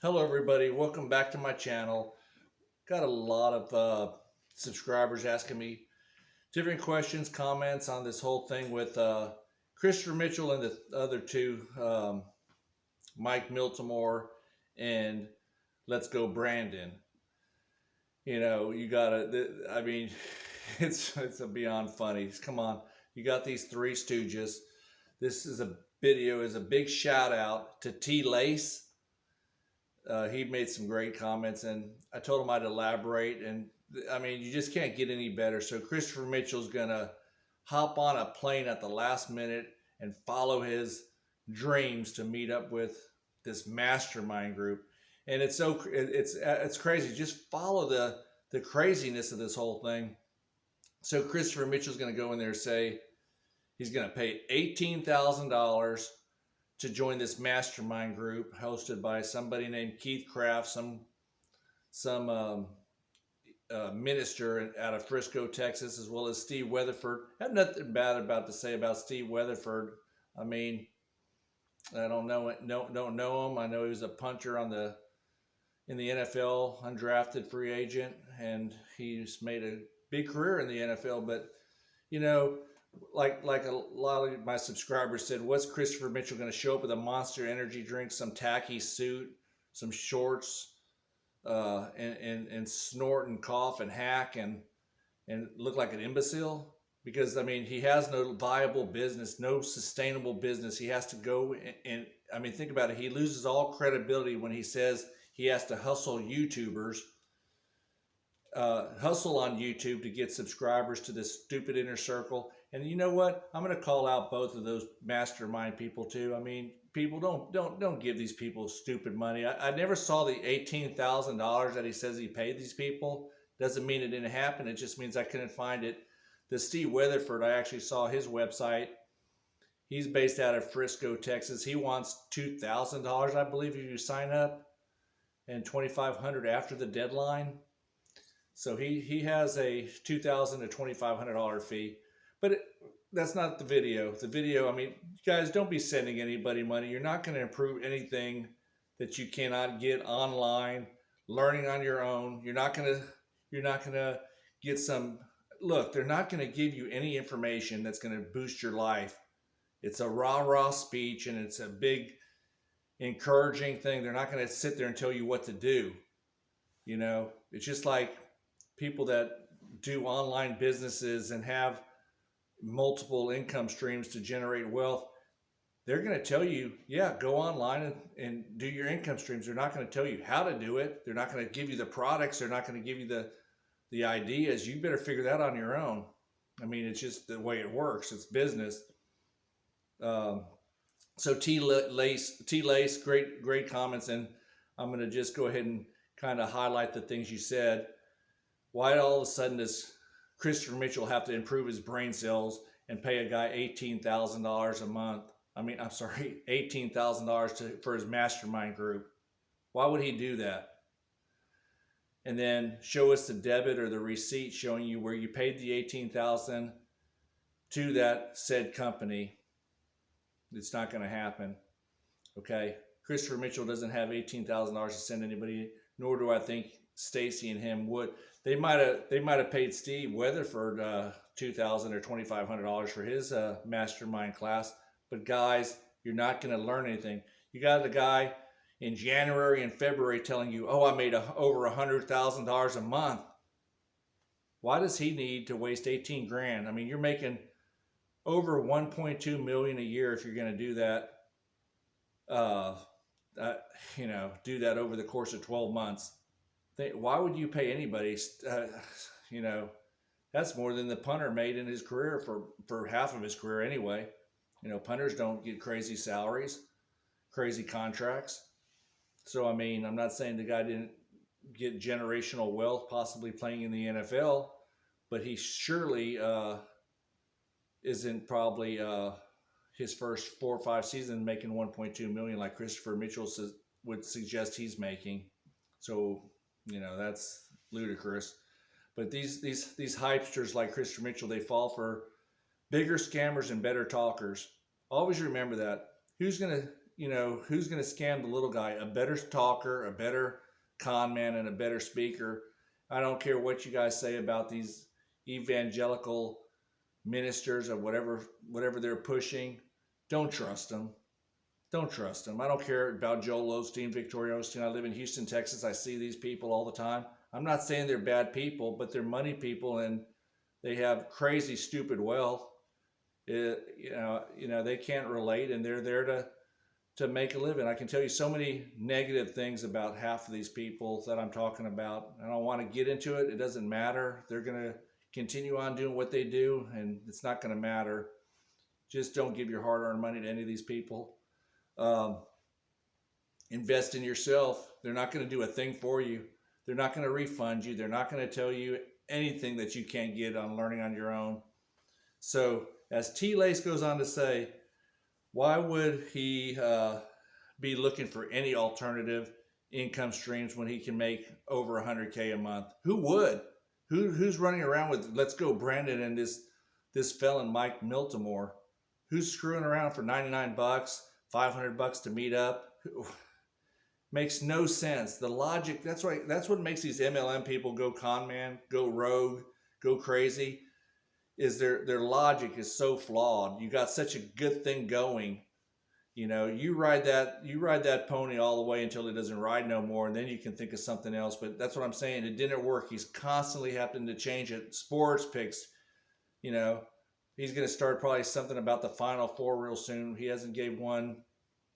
Hello, everybody. Welcome back to my channel. Got a lot of subscribers asking me different questions, comments on this whole thing with Christopher Mitchell and the other two, Mike Miltimore and Let's Go Brandon. You gotta. I mean, it's a beyond funny. Come on, you got these three Stooges. This is a video is a big shout out to T Lace. He made some great comments, and I told him I'd elaborate. And I mean, you just can't get any better. So Christopher Mitchell's gonna hop on a plane at the last minute and follow his dreams to meet up with this mastermind group. And it's crazy. Just follow the craziness of this whole thing. So Christopher Mitchell's gonna go in there and say he's gonna pay $18,000 to join this mastermind group hosted by somebody named Keith Kraft, some minister out of Frisco, Texas, as well as Steve Weatherford. I have nothing bad about to say about Steve Weatherford. I mean, I don't know him. I know he was a punter in the NFL, undrafted free agent, and he's made a big career in the NFL. But you know, like a lot of my subscribers said, what's Christopher Mitchell going to show up with a Monster Energy drink, some tacky suit, some shorts, and snort and cough and hack and look like an imbecile? Because I mean, he has no viable business, no sustainable business. He has to go and I mean, think about it. He loses all credibility when he says he has to hustle YouTubers hustle on YouTube to get subscribers to this stupid inner circle. And you know what? I'm going to call out both of those mastermind people too. I mean, people don't give these people stupid money. I never saw the $18,000 that he says he paid these people. Doesn't mean it didn't happen. It just means I couldn't find it. The Steve Weatherford, I actually saw his website. He's based out of Frisco, Texas. He wants $2,000, I believe, if you sign up, and $2,500 after the deadline. So he has a $2,000 to $2,500 fee, but that's not the video. The video, I mean, guys, don't be sending anybody money. You're not going to improve anything that you cannot get online, learning on your own. You're not gonna get some. Look, they're not going to give you any information that's going to boost your life. It's a rah-rah speech, and it's a big encouraging thing. They're not going to sit there and tell you what to do. It's just like people that do online businesses and have multiple income streams to generate wealth. They're going to tell you, yeah, go online and do your income streams. They're not going to tell you how to do it. They're not going to give you the products. They're not going to give you the ideas. You better figure that on your own. I mean, it's just the way it works. It's business. So T Lace, great comments, and I'm going to just go ahead and kind of highlight the things you said. Why all of a sudden does Christopher Mitchell have to improve his brain cells and pay a guy $18,000 a month? I mean, I'm sorry, $18,000 for his mastermind group. Why would he do that? And then show us the debit or the receipt showing you where you paid the $18,000 to that said company. It's not going to happen. Okay, Christopher Mitchell doesn't have $18,000 to send anybody, nor do I think Stacy and him would. They might have paid Steve Weatherford $2,000 or $2,500 for his mastermind class. But guys, you're not going to learn anything. You got the guy in January and February telling you, "Oh, I made over $100,000 a month." Why does he need to waste 18 grand? I mean, you're making over 1.2 million a year if you're going to do that. Do that over the course of 12 months. Why would you pay anybody? That's more than the punter made in his career for half of his career anyway. Punters don't get crazy salaries, crazy contracts. So, I mean, I'm not saying the guy didn't get generational wealth possibly playing in the NFL, but he surely isn't probably his first 4 or 5 seasons making 1.2 million like Christopher Mitchell would suggest he's making. So, that's ludicrous. But these hypesters like Christopher Mitchell, they fall for bigger scammers and better talkers. Always remember that. Who's gonna who's going to scam the little guy? A better talker, a better con man, and a better speaker. I don't care what you guys say about these evangelical ministers or whatever they're pushing. Don't trust them. Don't trust them. I don't care about Joel Osteen, Victoria Osteen. I live in Houston, Texas. I see these people all the time. I'm not saying they're bad people, but they're money people, and they have crazy, stupid wealth. They can't relate, and they're there to make a living. I can tell you so many negative things about half of these people that I'm talking about. I don't want to get into it. It doesn't matter. They're going to continue on doing what they do, and it's not going to matter. Just don't give your hard-earned money to any of these people. Invest in yourself. They're not going to do a thing for you. They're not going to refund you. They're not going to tell you anything that you can't get on learning on your own. So as T. Lace goes on to say, why would he be looking for any alternative income streams when he can make over $100K a month? Who would? Who's running around with Let's Go Brandon and this felon Mike Miltimore? Who's screwing around for $99, $500 to meet up? Makes no sense. The logic, that's right. That's what makes these MLM people go con man, go rogue, go crazy, is their logic is so flawed. You got such a good thing going. You ride that pony all the way until it doesn't ride no more, and then you can think of something else. But that's what I'm saying. It didn't work. He's constantly having to change it. Sports picks, he's going to start probably something about the Final Four real soon. He hasn't gave one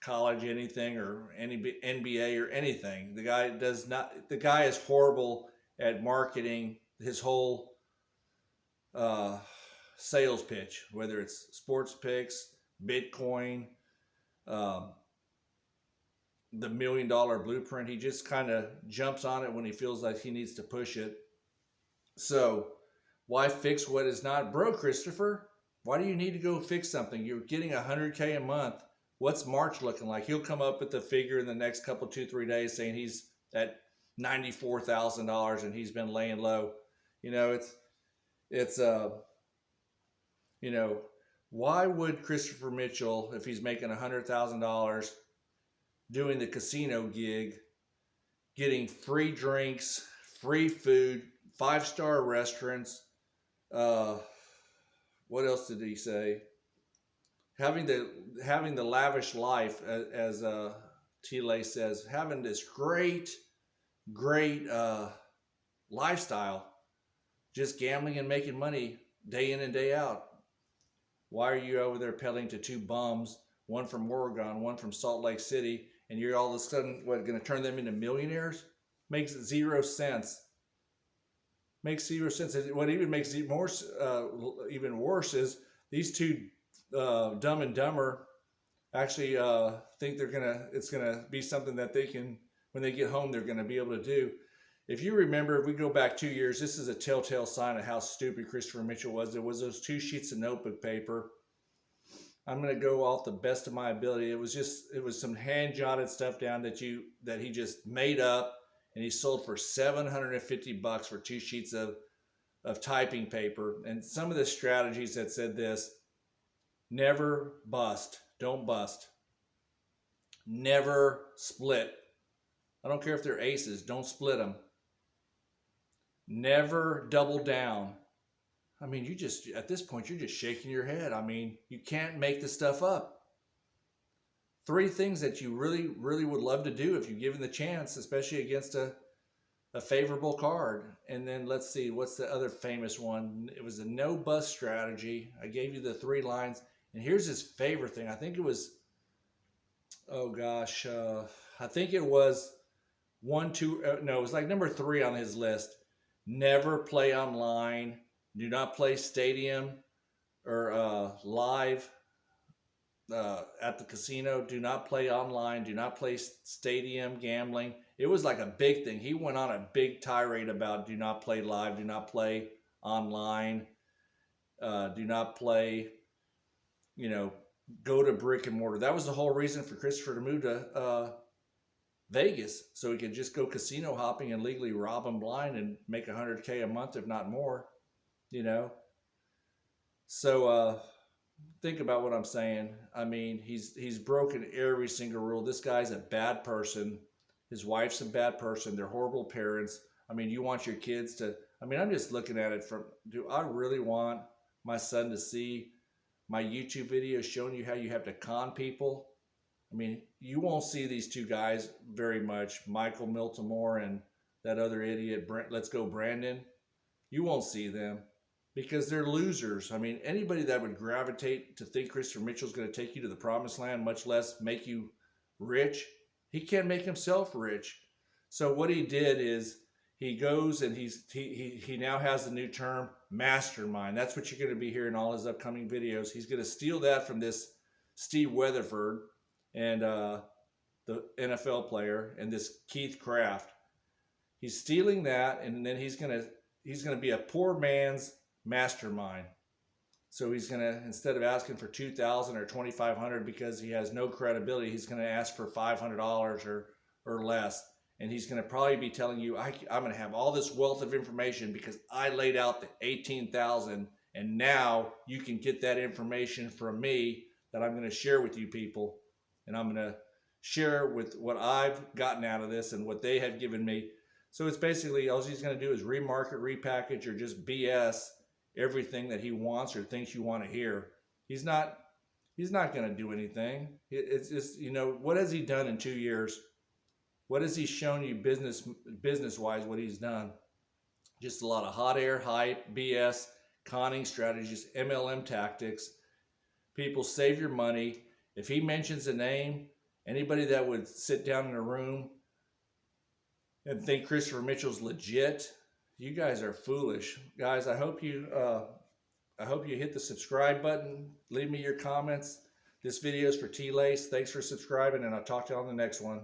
college anything or any NBA or anything. The guy is horrible at marketing his whole sales pitch, whether it's sports picks, Bitcoin, the $1 million blueprint. He just kind of jumps on it when he feels like he needs to push it. So why fix what is not broke, Christopher? Why do you need to go fix something? You're getting $100K a month. What's March looking like? He'll come up with the figure in the next couple, 2-3 days saying he's at $94,000 and he's been laying low. Why would Christopher Mitchell, if he's making $100,000 doing the casino gig, getting free drinks, free food, 5-star restaurants, what else did he say? Having the lavish life, as T-Lay says, having this great lifestyle, just gambling and making money day in and day out. Why are you over there peddling to two bums, one from Oregon, one from Salt Lake City, and you're all of a sudden going to turn them into millionaires? Makes zero sense. Makes zero sense. What even makes it more even worse is these two Dumb and Dumber actually think it's gonna be something that they can, when they get home, they're gonna be able to do. If you remember, if we go back 2 years, this is a telltale sign of how stupid Christopher Mitchell was. There was those 2 sheets of notebook paper. I'm gonna go off the best of my ability. It was some hand jotted stuff down that he just made up, and he sold for $750 for 2 sheets of typing paper. And some of the strategies that said this: never bust. Don't bust. Never split. I don't care if they're aces. Don't split them. Never double down. I mean, at this point, you're just shaking your head. I mean, you can't make this stuff up. 3 things that you really, really would love to do if you're given the chance, especially against a favorable card. And then let's see, what's the other famous one? It was a no bust strategy. I gave you the 3 lines. And here's his favorite thing. I think it was, I think it was it was like number 3 on his list. Never play online. Do not play stadium or live at the casino. Do not play online. Do not play stadium gambling. It was like a big thing. He went on a big tirade about do not play live. Do not play online. Do not play, go to brick and mortar. That was the whole reason for Christopher to move to Vegas, so he could just go casino hopping and legally rob them blind and make $100K a month, if not more, So think about what I'm saying. I mean, he's broken every single rule. This guy's a bad person. His wife's a bad person. They're horrible parents. I mean, you want your kids to. I mean, I'm just looking at it from. Do I really want my son to see my YouTube videos showing you how you have to con people? I mean, you won't see these two guys very much, Michael Miltimore and that other idiot, Let's Go Brandon. You won't see them because they're losers. I mean, anybody that would gravitate to think Christopher Mitchell's going to take you to the promised land, much less make you rich, he can't make himself rich. So what he did is he goes and he now has the new term mastermind. That's what you're going to be hearing in all his upcoming videos. He's going to steal that from this Steve Weatherford and the NFL player and this Keith Kraft. He's stealing that, and then he's gonna be a poor man's mastermind. So he's gonna, instead of asking for $2,000 or $2,500 because he has no credibility, he's gonna ask for $500 or less, and he's gonna probably be telling you, I'm gonna have all this wealth of information because I laid out the 18,000, and now you can get that information from me that I'm gonna share with you people, and I'm gonna share with what I've gotten out of this and what they have given me. So it's basically all he's going to do is remarket, repackage, or just BS everything that he wants or thinks you want to hear. He's not going to do anything. It's just, you know, what has he done in 2 years? What has he shown you business wise? What he's done? Just a lot of hot air, hype, BS, conning strategies, MLM tactics. People, save your money. If he mentions a name, anybody that would sit down in a room and think Christopher Mitchell's legit, you guys are foolish. Guys, I hope you hit the subscribe button. Leave me your comments. This video is for T-Lace. Thanks for subscribing, and I'll talk to you on the next one.